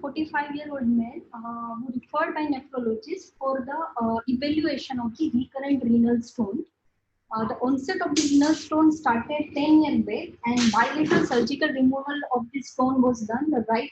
45-year-old male who referred by nephrologist for the evaluation of the recurrent renal stone. The onset of the renal stone started 10 years back, and bilateral surgical removal of the stone was done. The right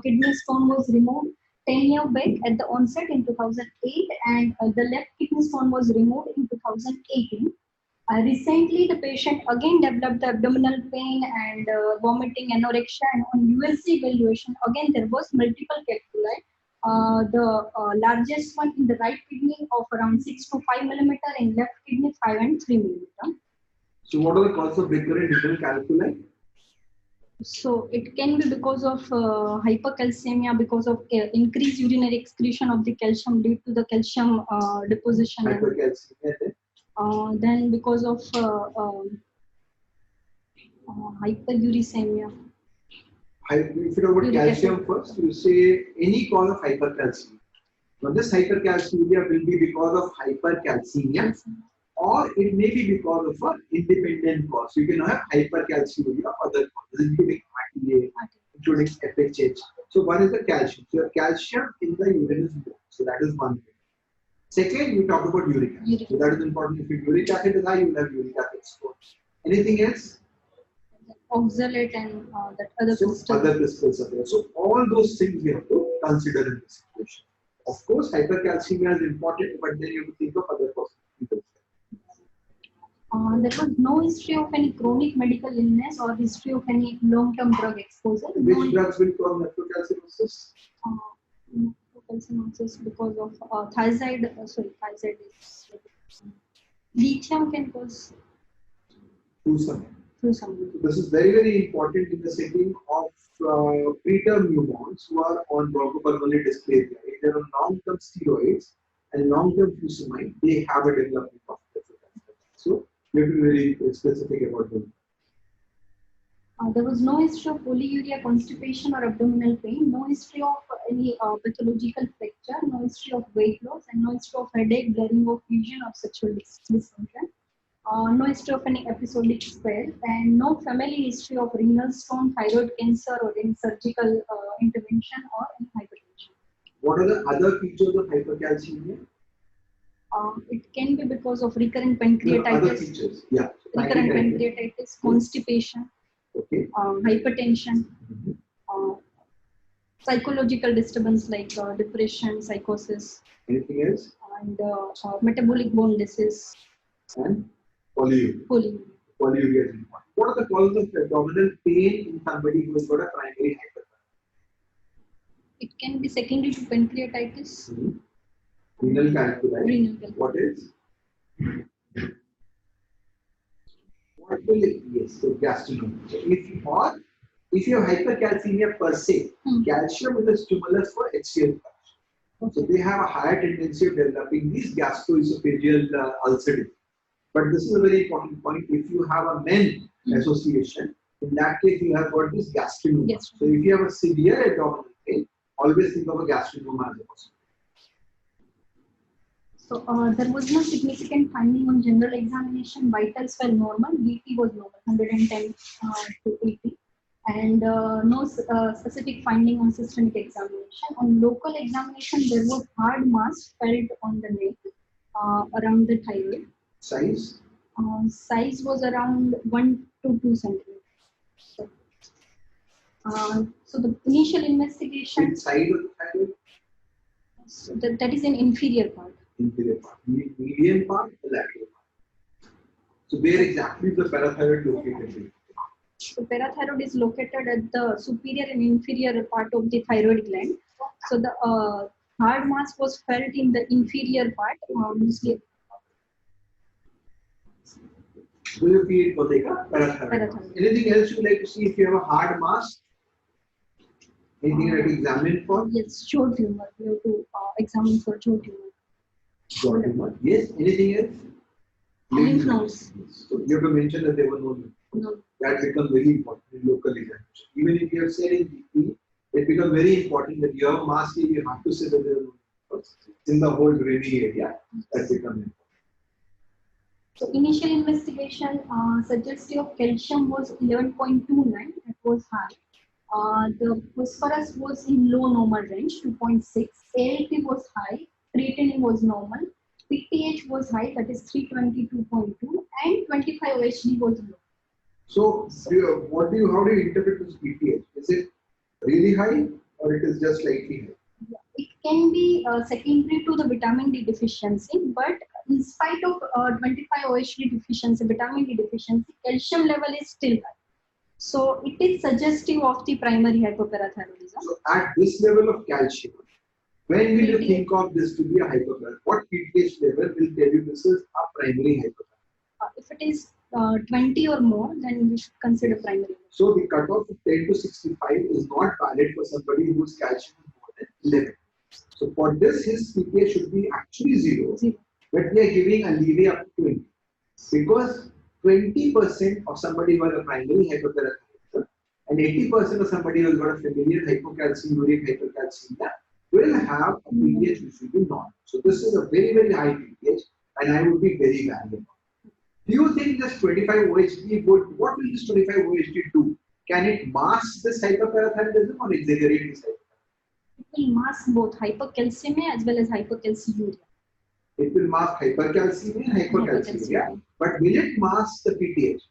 kidney stone was removed 10 years back at the onset in 2008, and the left kidney stone was removed in 2018. Recently, the patient again developed abdominal pain and vomiting, anorexia, and on USC evaluation, again there was multiple calculi. The largest one in the right kidney of around 6 to 5 millimeter, in left kidney 5 and 3 millimeter. So what are the causes of recurrent renal calculi? So it can be because of hypercalcemia, because of increased urinary excretion of the calcium due to the calcium deposition. Hypercalcemia. Then because of hyperuricemia. If you talk about calcium first, you say any cause of hypercalcemia. Now this hypercalcemia will be because of hypercalcemia, or it may be because of an independent cause. You can have hypercalciuria or other causes, including RTA, including FHH. So one is the calcium. So you have calcium in the urinous blood. So that is one thing. Second, we talk about uric acid. So that is important. If your uric acid is high, you will have uric acid stone. Anything else? Oxalate and that other crystals. Other crystals are there. So all those things we have to consider in this situation. Of course, hypercalcemia is important, but then you have to think of other possibilities. There was no history of any chronic medical illness or history of any long-term drug exposure. Which drugs will cause nephrocalcinosis? Nephrocalcinosis because of thiazide. Thiazide is lithium can cause. Through some. This is very, very important in the setting of preterm newborns who are on bronchopulmonary dysplasia. If they are on long-term steroids and long-term fusimide, they have a development of nephrocalcinosis. So you have to be very specific about them. There was no history of polyuria, constipation, or abdominal pain. No history of any pathological fracture. No history of weight loss, and no history of headache, blurring of vision, or sexual dysfunction. No history of any episodic spell, and no family history of renal stone, thyroid cancer, or any surgical intervention or any hypertension. What are the other features of hypercalcemia? It can be because of recurrent pancreatitis. Other features, yeah. Recurrent pancreatitis, constipation, hypertension, psychological disturbance like depression, psychosis. Anything else? And metabolic bone disease. And polyuria. Polyuria is important. What are the causes of abdominal pain in somebody who has got a primary hypertension? It can be secondary to pancreatitis. Renal calculi. What is? What will it be? Yes, so gastrocnemius. If you have hypercalcemia per se, calcium is a stimulus for HCl production. So they have a higher tendency of developing these gastroesophageal ulcerative. But this is a very important point. If you have a MEN association, in that case you have got this gastrocnemius. Yes. So if you have a severe abdominal pain, always think of a gastrocnemius as a possibility. So there was no significant finding on general examination. Vitals were normal. BP was normal, 110 to 80. And no specific finding on systemic examination. On local examination, there was hard mass felt on the neck around the thyroid. Size? Size was around 1 to 2 centimeters. So the initial investigation. Which side of the thyroid? So that is an inferior part. Inferior part. Median part, the lateral part. So where exactly is the parathyroid located? So parathyroid is located at the superior and inferior part of the thyroid gland. So the hard mass was felt in the inferior part, mostly. Do you feel parathyroid? Anything else you would like to see if you have a hard mass? Anything you have to examine for? Yes, jaw tumor. We have to examine for jaw tumor. Jaw tumor. Yes. Anything else? Lymph nodes. So you have to mention that there were no lymph nodes. That becomes very important in local examination. Even if you have said in GP, it becomes very important that you have a mass here, you have to say that there are no lymph nodes in the whole draining area. That becomes important. So initial investigation suggestive of calcium was 11.29. It was high. The phosphorus was in low normal range, 2.6. ALT was high, creatinine was normal, PTH was high, that is 322.2, and 25 OHD was low. So, how do you interpret this PTH? Is it really high or it is just slightly high? Yeah, it can be secondary to the vitamin D deficiency, but in spite of 25 OHD deficiency, vitamin D deficiency, calcium level is still high. So it is suggestive of the primary hypoparathyroidism. So at this level of calcium, when will you think of this to be a hypoparathyroidism? What PTH level will tell you this is a primary hypoparathyroidism? If it is 20 or more, then we should consider primary. So the cutoff of 10 to 65 is not valid for somebody whose calcium is more than 11. So for this, his PTH should be actually 0. But we are giving a leeway up to 20. Because 20% of somebody who has a primary hypoparathyroidism and 80% of somebody who has got a familial hypocalciuric hypercalcemia will have a PTH which will be normal. So this is a very, very high PTH and I would be very wary about it. Do you think this 25 OHD would, what will this 25 OHD do? Can it mask this hyperparathyroidism or exaggerate this hyperparathyroidism? It will mask both hypercalcemia as well as hypercalciuria. It will mask hypercalcemia and hypercalciuria, but will it mask the PTH?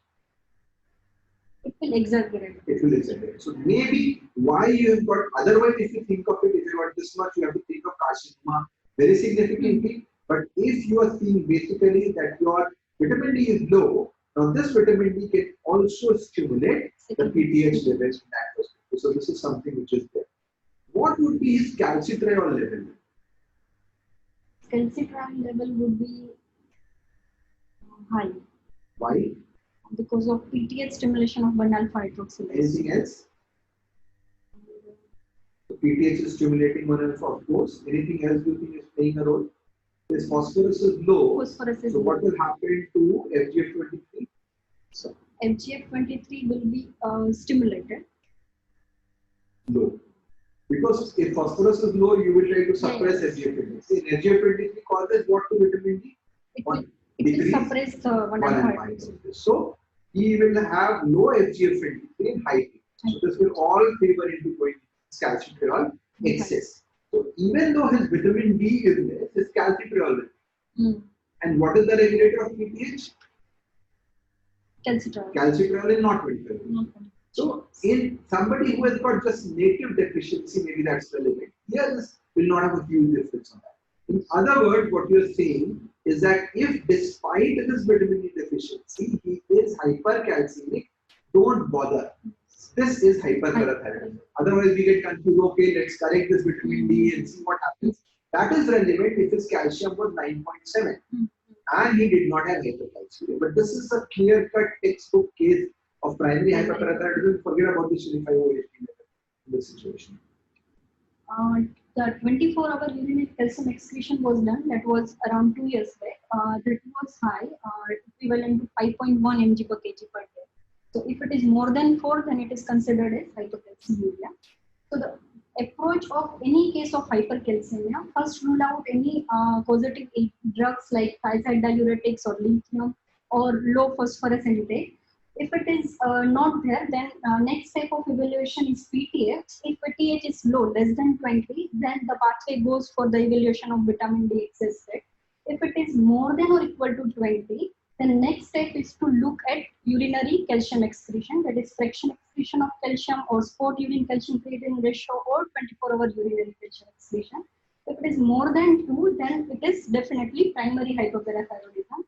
It will exaggerate. It will exaggerate. So maybe why you have got, otherwise if you think of it, if you got this much, you have to think of carcinoma very significantly. But if you are seeing basically that your vitamin D is low, now this vitamin D can also stimulate the PTH levels in that perspective. So this is something which is there. What would be his calcitriol level? Calcitriol level would be high. Why? Because of PTH stimulation of 1-alpha hydroxylase. Anything else? So PTH is stimulating 1-alpha, of course. Anything else do you think is playing a role? This phosphorus is low. Phosphorus is so what will happen to FGF23? So FGF23 will be stimulated. Low. Because if phosphorus is low, you will try to suppress FGF23. FGF23 causes what to vitamin D? It will suppress the 1-alpha hydroxylase. So he will have low FGF23 and high PTH. So this will all favor into going calcitriol excess. So even though his vitamin D is less, his calcitriol is less. And what is the regulator of PTH? Calcitriol. Calcitriol is not 25. So in somebody who has got just native deficiency, maybe that's relevant. Here this will not have a huge difference on that. In other words, what you are saying is that if despite this vitamin D deficiency, he is hypercalcemic, don't bother. This is hyperparathyroidism. Otherwise, we get confused. Okay, let's correct this vitamin D and see what happens. That is relevant if his calcium was 9.7 and he did not have hypercalcemia. But this is a clear-cut textbook case of primary hyperparathyroidism. Forget about the 25 OHD in this situation. The 24-hour urinary calcium excretion was done. That was around 2 years back. That was high, equivalent to 5.1 mg per kg per day. So if it is more than 4, then it is considered as hypercalciuria. So the approach of any case of hypercalcemia, first rule out any causative drugs like thiazide diuretics or lithium or low phosphorus intake. If it is not there, then next type of evaluation is PTH. If PTH is low, less than 20, then the pathway goes for the evaluation of vitamin D excess rate. If it is more than or equal to 20, then next step is to look at urinary calcium excretion, that is fraction excretion of calcium or spot urine calcium creatine ratio or 24-hour urinary calcium excretion. If it is more than 2, then it is definitely primary hypoparathyroidism.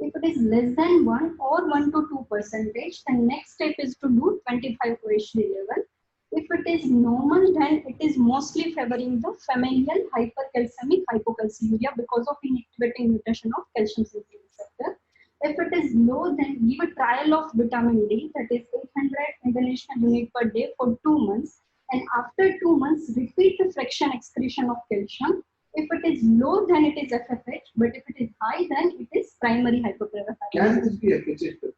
If it is less than 1 or 1 to 2%, then next step is to do 25 OHD level. If it is normal, then it is mostly favoring the familial hypercalcemic hypocalciuria because of inactivating mutation of calcium sensing receptor. If it is low, then give a trial of vitamin D, that is 800 international unit per day for 2 months. And after 2 months, repeat the fraction excretion of calcium. If it is low, then it is FFH, but if it is high, then it is primary hypoparathyroidism. Can this be FHH?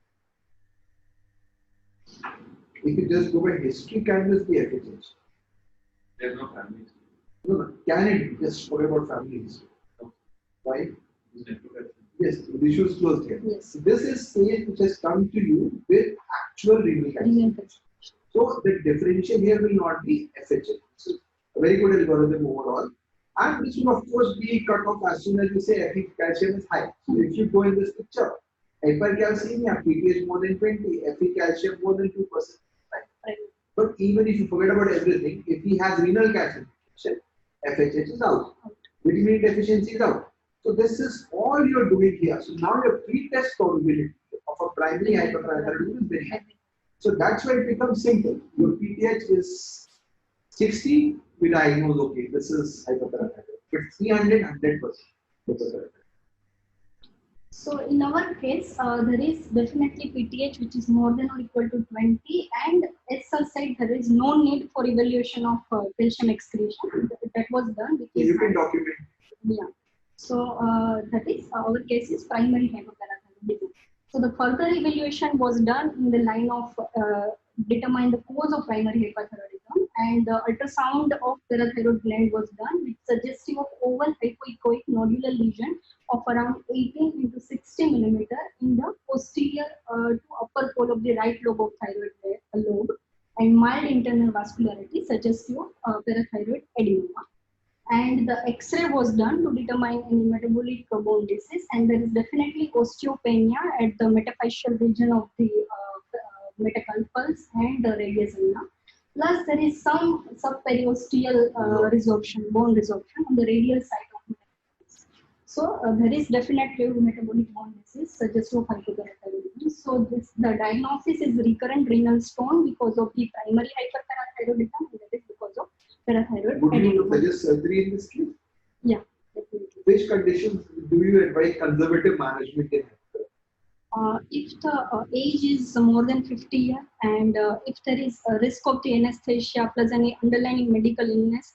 If you just go by history, can this be FHH? There's no family history. No. Can it be? Just forget about family history. Why? Yes, the issue is closed here. Yes. So this is stage which has come to you with actual renal calcium. So the differential here will not be FHH. So a very good algorithm overall. And this will of course be cut off as soon as you say Fe calcium is high. So if you go in this picture, hypercalcemia, PTH more than 20, Fe calcium more than 2%. Right. But even if you forget about everything, if he has renal calcification, FHH is out, vitamin deficiency is out. So this is all you are doing here. So now your pre-test probability of a primary hyperparathyroidism is very high. So that's why it becomes simple. Your PTH is 60, we diagnose, okay, this is hyperparathyroidism. But 300, 100% hyperparathyroidism. So in our case, there is definitely PTH which is more than or equal to 20, and as I said, there is no need for evaluation of calcium excretion. That was done. Because You can document. Yeah. So that is our case is primary hyperparathyroidism. So the further evaluation was done in the line of determine the cause of primary hyperthyroidism, and the ultrasound of parathyroid gland was done, which suggestive of oval hypoechoic nodular lesion of around 18 into 60 millimeter in the posterior to upper pole of the right lobe of thyroid lobe, and mild internal vascularity suggestive of parathyroid adenoma. And the X-ray was done to determine any metabolic bone disease, and there is definitely osteopenia at the metaphyseal region of the metacarpals and the radius ulna. Plus, there is some subperiosteal resorption, bone resorption on the radial side of metacarpals. So there is definitely metabolic bone disease suggestive of hyperparathyroidism. So the diagnosis is recurrent renal stone because of the primary hyperparathyroidism, and that is because of parathyroid. Would you suggest surgery in this case? Yeah, definitely. Which conditions do you advise conservative management in? If the age is more than 50 years, and if there is a risk of the anesthesia plus any underlying medical illness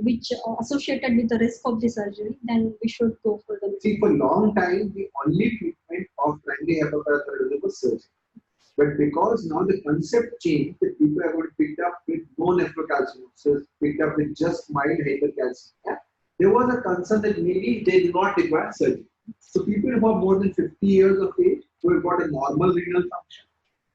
which associated with the risk of the surgery, then we should go for the. See, for a long time, the only treatment of primary hyperparathyroidism was surgery. But because now the concept changed, that people are going to pick up with no nephrocalcinosis, picked up with just mild hypercalcemia, there was a concern that maybe they do not require surgery. So people who are more than 50 years of age, who have got a normal renal function,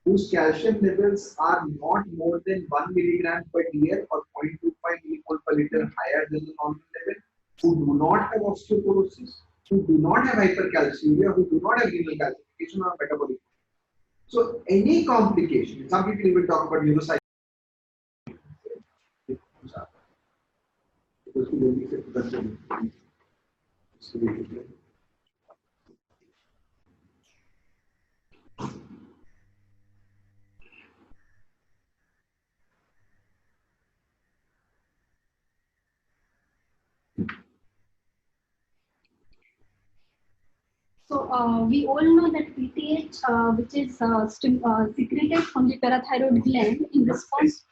whose calcium levels are not more than 1 milligram per year or 0.25 millimole per liter higher than the normal level, who do not have osteoporosis, who do not have hypercalciuria, who do not have renal calcification or metabolic. So any complication, some people even talk about neuropsych. So we all know that PTH, which is secreted from the parathyroid gland in response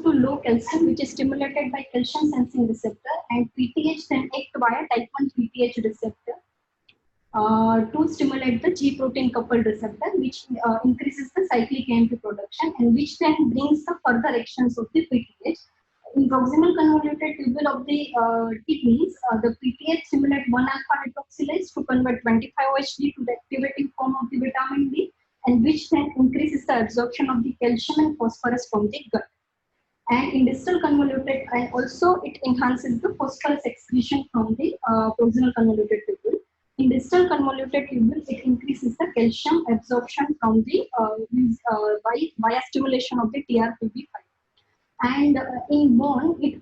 to low calcium, which is stimulated by calcium sensing receptor, and PTH then act via type 1 PTH receptor to stimulate the G protein coupled receptor, which increases the cyclic AMP production, and which then brings the further actions of the PTH. In proximal convoluted tubule of the kidneys, the PTH stimulates 1-alpha hydroxylase to convert 25-OHD to the activating form of the vitamin D, and which then increases the absorption of the calcium and phosphorus from the gut. And in distal convoluted, and also it enhances the phosphorus excretion from the proximal convoluted tubule. In distal convoluted tubule, it increases the calcium absorption from the via stimulation of the TRPV5. And in bone, it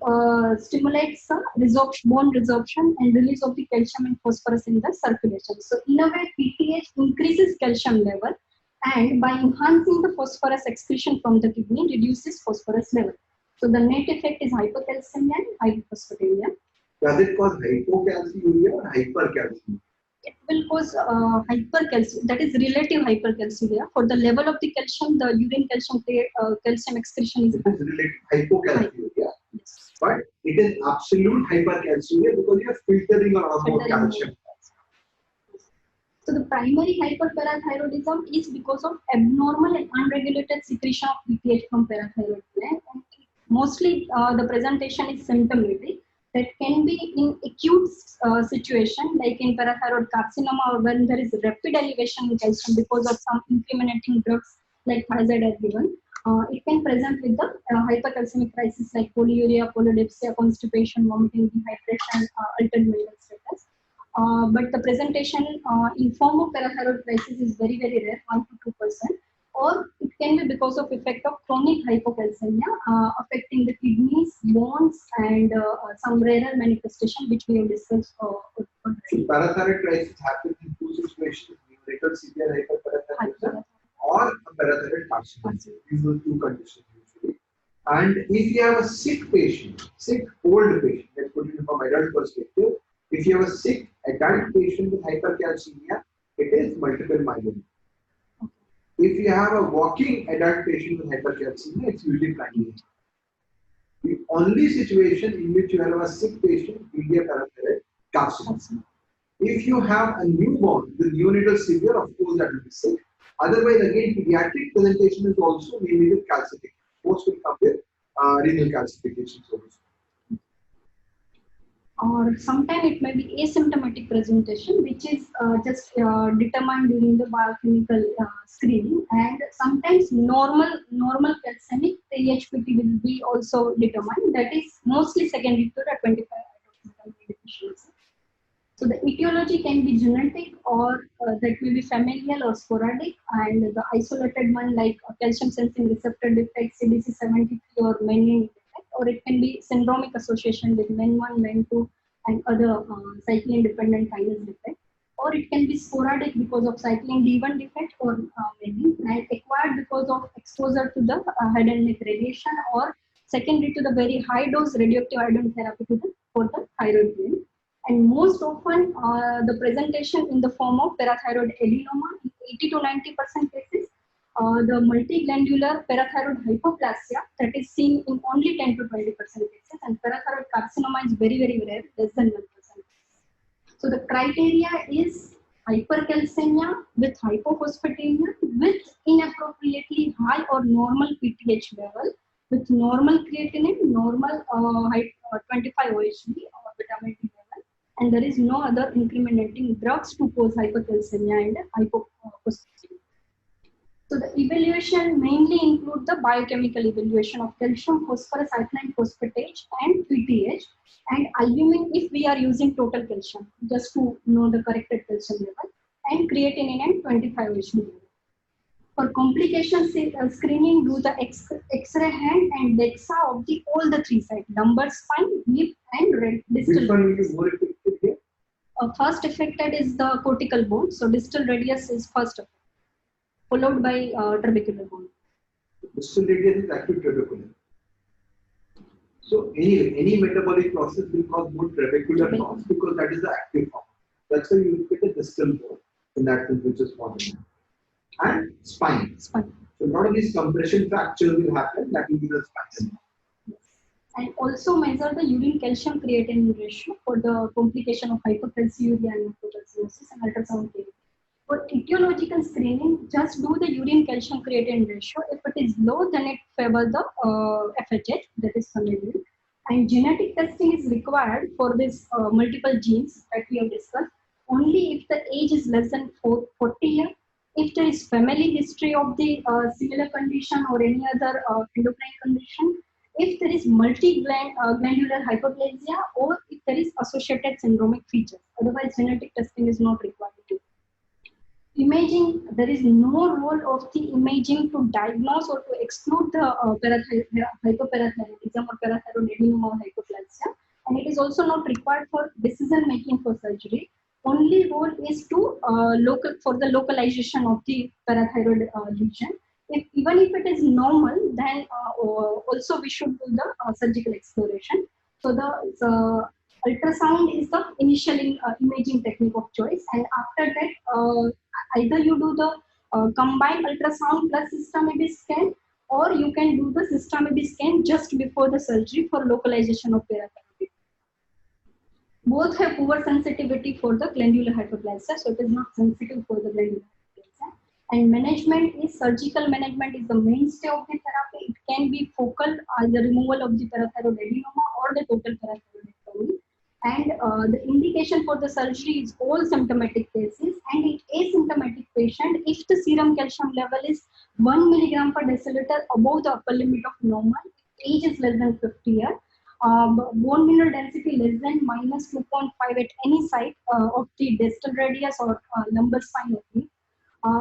stimulates bone resorption and release of the calcium and phosphorus in the circulation. So in a way, PTH increases calcium level, and by enhancing the phosphorus excretion from the kidney, reduces phosphorus level. So the net effect is hypercalcemia and hypophosphatemia. Does it cause hypocalciuria or hypercalciuria? It will cause hypercalciuria, that is relative hypercalciuria. For the level of the calcium, the urine calcium excretion is relative hypocalciuria. Yes. But it is absolute hypercalciuria because you are filtering a lot more calcium. So the primary hyperparathyroidism is because of abnormal and unregulated secretion of PTH from parathyroid gland. And mostly the presentation is symptomatic. that can be in acute situation like in parathyroid carcinoma or when there is rapid elevation in calcium because of some implementing drugs like thiazide are given. It can present with the hypercalcemic crisis like polyuria, polydipsia, constipation, vomiting, dehydration, altered mental status. But the presentation in form of parathyroid crisis is very, very rare, 1 to 2%. Or it can be because of effect of chronic hypocalcemia affecting the kidneys, bones, and some rarer manifestation which we have discussed already. Parathyroid crisis happens in two situations: neonatal severe hyperparathyroidism or a parathyroid carcinoma. These are two conditions usually. And if you have a sick patient, sick old patient, let's put it from adult perspective, if you have a sick adult patient with hypercalcemia, it is multiple myeloma. If you have a walking adult patient with hypercalcemia, it's usually primary. The only situation in which you have a sick patient will be a parathyroid carcinoma. If you have a newborn with neonatal severe, of course that will be sick. Otherwise, again, pediatric presentation is also mainly with calcification. Most will come with renal calcification also. Or sometimes it may be asymptomatic presentation, which is just determined during the biochemical screening, and sometimes normal calcemic THPT will be also determined. That is mostly secondary to the 25-hydroxyvitamin deficiency. So the etiology can be genetic or that may be familial or sporadic, and the isolated one like calcium sensing receptor defect, CDC73 or menin defect, or it can be syndromic association with MEN1, MEN2 and other cyclin dependent kinase defect, or it can be sporadic because of cyclin D1 defect or menin, and acquired because of exposure to the head and neck radiation or secondary to the very high dose radioactive iodine therapy for the thyroid gland. And most often the presentation in the form of parathyroid adenoma in 80 to 90% cases, the multiglandular parathyroid hypoplasia that is seen in only 10 to 20% cases, and parathyroid carcinoma is very, very rare, less than 1%. So the criteria is hypercalcemia with hypophosphatemia with inappropriately high or normal PTH level, with normal creatinine, normal 25 OHD or vitamin D level, and there is no other incrementing drugs to cause hypercalcemia and hypophosphatemia. So the evaluation mainly include the biochemical evaluation of calcium, phosphorus, alkaline phosphatase, and PTH, and albumin if we are using total calcium, just to know the corrected calcium level, and creatinine and 25 OHD level. For complication screening, do the X-ray hand and DEXA of all the three sides: lumbar spine, hip, and distal. Which one will be more effective here? First affected is the cortical bone, so distal radius is first affected, followed by trabecular bone. Distal radius is active trabecular. So anyway, any metabolic process will cause more trabecular loss because that is the active form. That's why you look at the distal bone in that sense, which is forming. And spine. So a lot of these compression fractures will happen. That will be the spinal. And also measure the urine calcium creatinine ratio for the complication of hypercalciuria and hypocalcinosis and ultrasound therapy. For etiological screening, just do the urine calcium creatinine ratio. If it is low, then it favors the FHH, that is familial. And genetic testing is required for this multiple genes that we have discussed only if the age is less than 40 years. If there is family history of the similar condition or any other endocrine condition, if there is multi-glandular hyperplasia, or if there is associated syndromic features. Otherwise, genetic testing is not required. Imaging, there is no role of the imaging to diagnose or to exclude the hyperparathyroidism or parathyroid adenoma or hyperplasia, and it is also not required for decision making for surgery. Only role is to for the localization of the parathyroid lesion. Even if it is normal, then also we should do the surgical exploration. So the ultrasound is the initial imaging technique of choice, and after that either you do the combined ultrasound plus system-AB scan, or you can do the system-AB scan just before the surgery for localization of parathyroid. Both have poor sensitivity for the glandular hyperplasia, so it is not sensitive for the glandular hyperplasia. And management is surgical management is the mainstay of the therapy. It can be focal, the removal of the parathyroid adenoma or the total parathyroidectomy. And the indication for the surgery is all symptomatic cases, and in asymptomatic patient, if the serum calcium level is 1 milligram per deciliter above the upper limit of normal, age is less than 50 years, bone mineral density less than minus 2.5 at any site of the distal radius or lumbar spine of the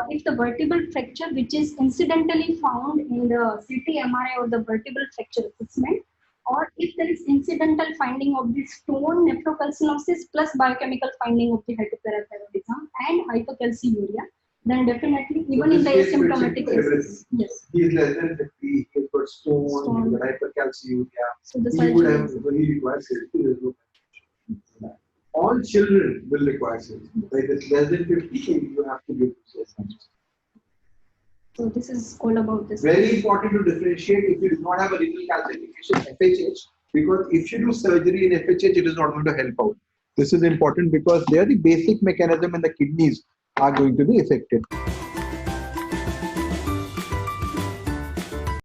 if the vertebral fracture, which is incidentally found in the CT, MRI or the vertebral fracture assessment, or if there is incidental finding of the stone nephrocalcinosis plus biochemical finding of the hypoparathyroidism and hypercalciuria, then definitely even in the asymptomatic cases, yes. He is less than 50, he has got stone, he has got hypercalciuria, So the he would surgery have, is- he requires surgery. There's no confusion. All children will require surgery. If it's less than 50, you have to give surgery. So this is all about this. Very important to differentiate if you do not have a renal calcification, FHH, because if you do surgery in FHH, it is not going to help out. This is important because there the basic mechanism in the kidneys are going to be affected.